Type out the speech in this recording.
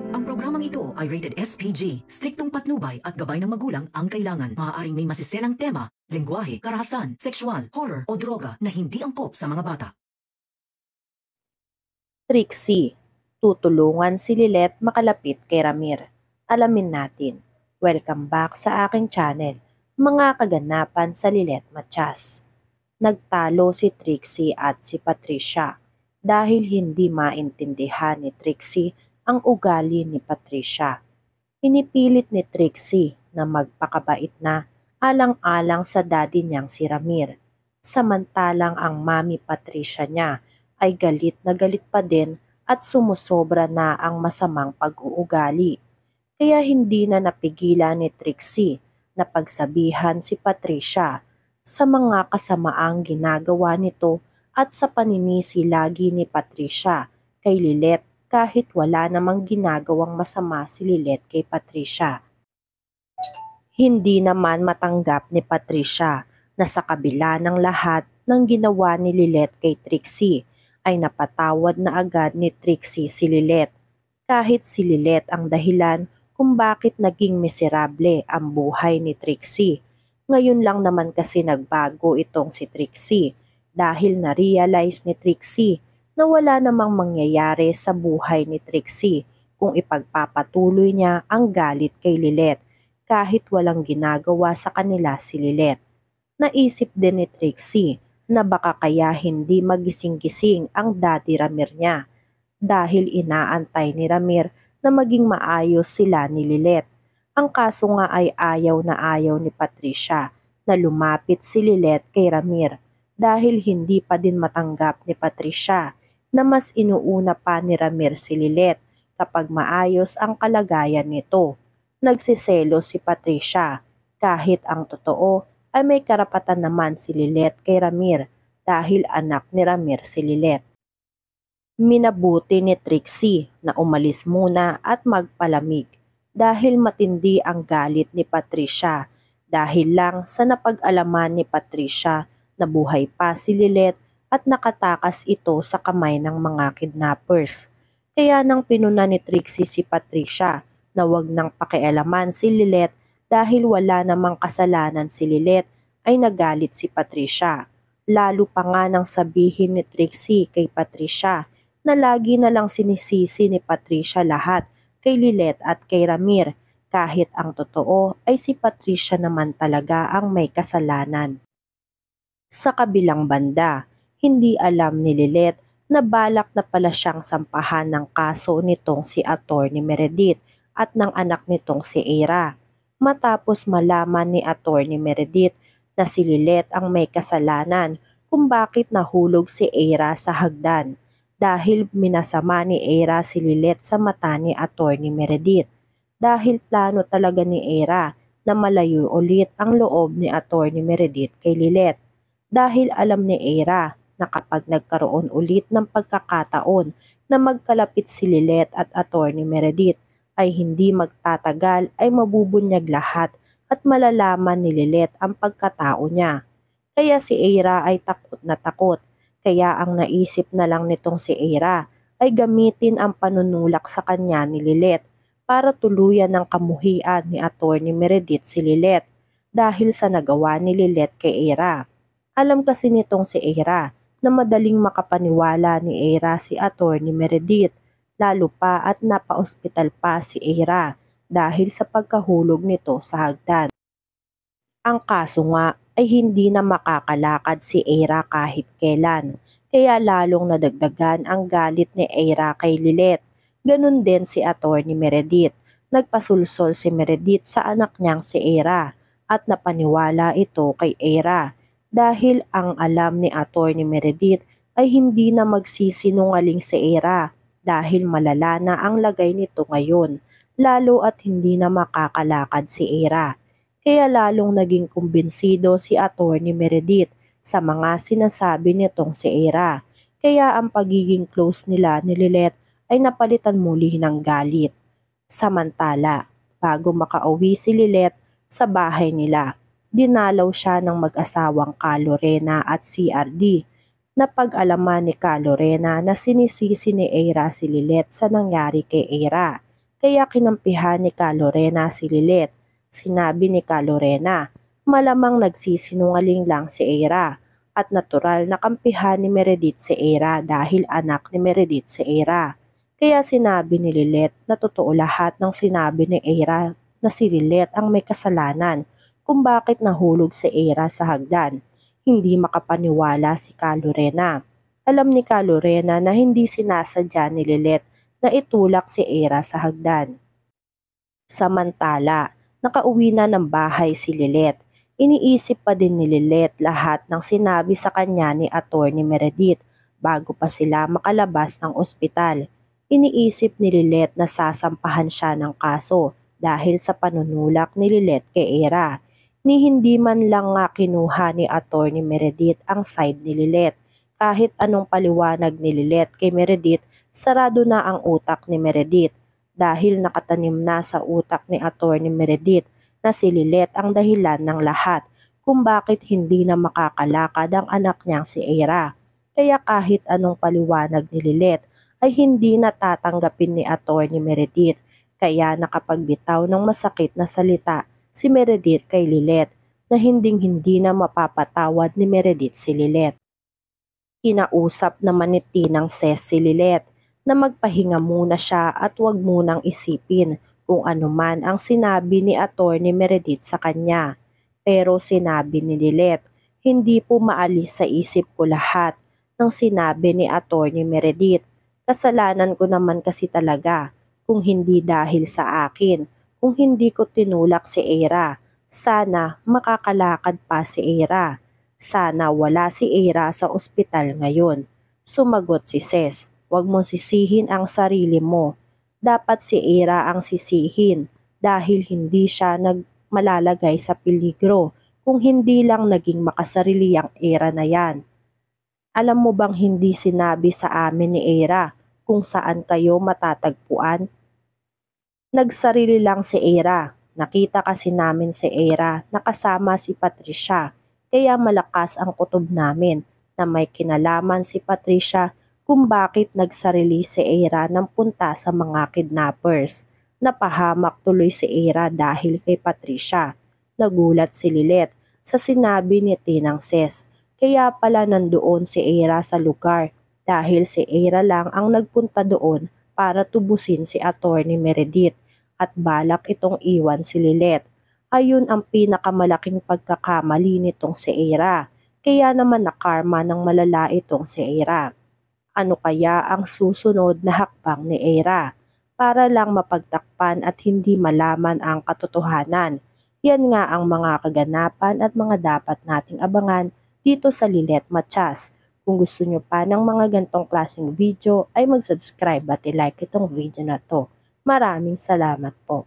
Ang programang ito ay rated SPG. Striktong patnubay at gabay ng magulang ang kailangan. Maaaring may masiselang tema, lengguwahe, karahasan, sexual, horror o droga na hindi angkop sa mga bata. Trixie, tutulungan si Lilet makalapit kay Ramir. Alamin natin. Welcome back sa aking channel, mga kaganapan sa Lilet Matias. Nagtalo si Trixie at si Patricia dahil hindi maintindihan ni Trixie ang ugali ni Patricia. Pinipilit ni Trixie na magpakabait na alang-alang sa daddy niyang si Ramir. Samantalang ang mami Patricia niya ay galit na galit pa din at sumusobra na ang masamang pag-uugali. Kaya hindi na napigilan ni Trixie na pagsabihan si Patricia sa mga kasamaang ginagawa nito at sa paninisi lagi ni Patricia kay Lilet kahit wala namang ginagawang masama si Lilet kay Patricia. Hindi naman matanggap ni Patricia na sa kabila ng lahat ng ginawa ni Lilet kay Trixie ay napatawad na agad ni Trixie si Lilet kahit si Lilet ang dahilan kung bakit naging miserable ang buhay ni Trixie. Ngayon lang naman kasi nagbago itong si Trixie dahil na-realize ni Trixie na wala namang mangyayari sa buhay ni Trixie kung ipagpapatuloy niya ang galit kay Lilet kahit walang ginagawa sa kanila si Lilet. Naisip din ni Trixie na baka kaya hindi magising-gising ang daddy Ramir niya dahil inaantay ni Ramir na maging maayos sila ni Lilet. Ang kaso nga ay ayaw na ayaw ni Patricia na lumapit si Lilet kay Ramir dahil hindi pa din matanggap ni Patricia na mas inuuna pa ni Ramir si Lilet kapag maayos ang kalagayan nito. Nagsiselo si Patricia kahit ang totoo ay may karapatan naman si Lilet kay Ramir dahil anak ni Ramir si Lilet. Minabuti ni Trixie na umalis muna at magpalamig dahil matindi ang galit ni Patricia dahil lang sa napag-alaman ni Patricia na buhay pa si Lilet at nakatakas ito sa kamay ng mga kidnappers. Kaya nang pinuna ni Trixie si Patricia na wag nang pakialaman si Lilet dahil wala namang kasalanan si Lilet ay nagalit si Patricia. Lalo pa nga nang sabihin ni Trixie kay Patricia na lagi na lang sinisisi ni Patricia lahat kay Lilet at kay Ramir kahit ang totoo ay si Patricia naman talaga ang may kasalanan. Sa kabilang banda, hindi alam ni Lilet na balak na pala siyang sampahan ng kaso nitong si Attorney Meredith at ng anak nitong si Eira. Matapos malaman ni Attorney Meredith na si Lilet ang may kasalanan kung bakit nahulog si Eira sa hagdan dahil minasama ni Eira si Lilet sa mata ni Attorney Meredith. Dahil plano talaga ni Eira na malayo ulit ang loob ni Attorney Meredith kay Lilet. Dahil alam ni Eira na kapag nagkaroon ulit ng pagkakataon na magkalapit si Lilet at Attorney Meredith ay hindi magtatagal ay mabubunyag lahat at malalaman ni Lilet ang pagkatao niya. Kaya si Eira ay takot na takot. Kaya ang naisip na lang nitong si Eira ay gamitin ang panunulak sa kanya ni Lilet para tuluyan ng kamuhian ni Attorney Meredith si Lilet dahil sa nagawa ni Lilet kay Eira. Alam kasi nitong si Eira na madaling makapaniwala ni Eira si Attorney Meredith lalo pa at napa-ospital pa si Eira dahil sa pagkahulog nito sa hagdan. Ang kaso nga ay hindi na makakalakad si Eira kahit kailan, kaya lalong nadagdagan ang galit ni Eira kay Lilet. Ganun din si Attorney Meredith. Nagpasulsol si Meredith sa anak niyang si Eira at napaniwala ito kay Eira dahil ang alam ni Attorney Meredith ay hindi na magsisinungaling si Eira dahil malala na ang lagay nito ngayon, lalo at hindi na makakalakad si Eira. Kaya lalong naging kumbinsido si Attorney Meredith sa mga sinasabi nitong si Eira. Kaya ang pagiging close nila ni Lilet ay napalitan muli ng galit. Samantala, bago makauwi si Lilet sa bahay nila, dinalaw siya ng mag-asawang Ka Lorena at CRD. Napag-alaman ni Ka Lorena na sinisisi ni Eira si Lilet sa nangyari kay Eira. Kaya kinampihan ni Ka Lorena si Lilet. Sinabi ni Ka Lorena, malamang nagsisinungaling lang si Eira at natural na kampihan ni Meredith si Eira dahil anak ni Meredith si Eira. Kaya sinabi ni Lilet na totoo lahat ng sinabi ni Eira na si Lilet ang may kasalanan kung bakit nahulog si Eira sa hagdan. Hindi makapaniwala si Ka Lorena. Alam ni Ka Lorena na hindi sinasadya ni Lilet na itulak si Eira sa hagdan. Samantala, nakauwi na ng bahay si Lilet. Iniisip pa din ni Lilet lahat ng sinabi sa kanya ni Attorney Meredith bago pa sila makalabas ng ospital. Iniisip ni Lilet na sasampahan siya ng kaso dahil sa panunulak ni Lilet kay Eira. Ni hindi man lang nga kinuha ni Attorney Meredith ang side ni Lilet. Kahit anong paliwanag ni Lilet kay Meredith, sarado na ang utak ni Meredith dahil nakatanim na sa utak ni Attorney Meredith na si Lilet ang dahilan ng lahat kung bakit hindi na makakalakad ang anak niyang si Eira. Kaya kahit anong paliwanag ni Lilet ay hindi natatanggapin ni Attorney Meredith, kaya nakapagbitaw ng masakit na salita si Meredith kay Lilet na hinding-hindi na mapapatawad ni Meredith si Lilet. Kinausap naman ni Tinang Ses si Lilet na magpahinga muna siya at huwag munang isipin kung ano man ang sinabi ni Attorney Meredith sa kanya. Pero sinabi ni Lilet, hindi po maalis sa isip ko lahat ng sinabi ni Attorney Meredith. Kasalanan ko naman kasi talaga kung hindi dahil sa akin. Kung hindi ko tinulak si Eira, sana makakalakad pa si Eira. Sana wala si Eira sa ospital ngayon. Sumagot si Ses, huwag mong sisihin ang sarili mo. Dapat si Eira ang sisihin dahil hindi siya malalagay sa peligro kung hindi lang naging makasarili ang Eira na yan. Alam mo bang hindi sinabi sa amin ni Eira kung saan kayo matatagpuan? Nagsarili lang si Eira. Nakita kasi namin si Eira na kasama si Patricia, kaya malakas ang kutob namin na may kinalaman si Patricia kung bakit nagsarili si Eira ng punta sa mga kidnappers. Napahamak tuloy si Eira dahil kay Patricia. Nagulat si Lilet sa sinabi ni Tinang Ses, kaya pala nandoon si Eira sa lugar dahil si Eira lang ang nagpunta doon para tubusin si Attorney Meredith at balak itong iwan si Lilet. Ayun ang pinakamalaking pagkakamali nitong si Eira, kaya naman nakarma ng malala itong si Eira. Ano kaya ang susunod na hakbang ni Eira? Para lang mapagtakpan at hindi malaman ang katotohanan. Yan nga ang mga kaganapan at mga dapat nating abangan dito sa Lilet Matias. Kung gusto nyo pa ng mga gantong klaseng video ay mag-subscribe at i-like itong video na to. Maraming salamat po.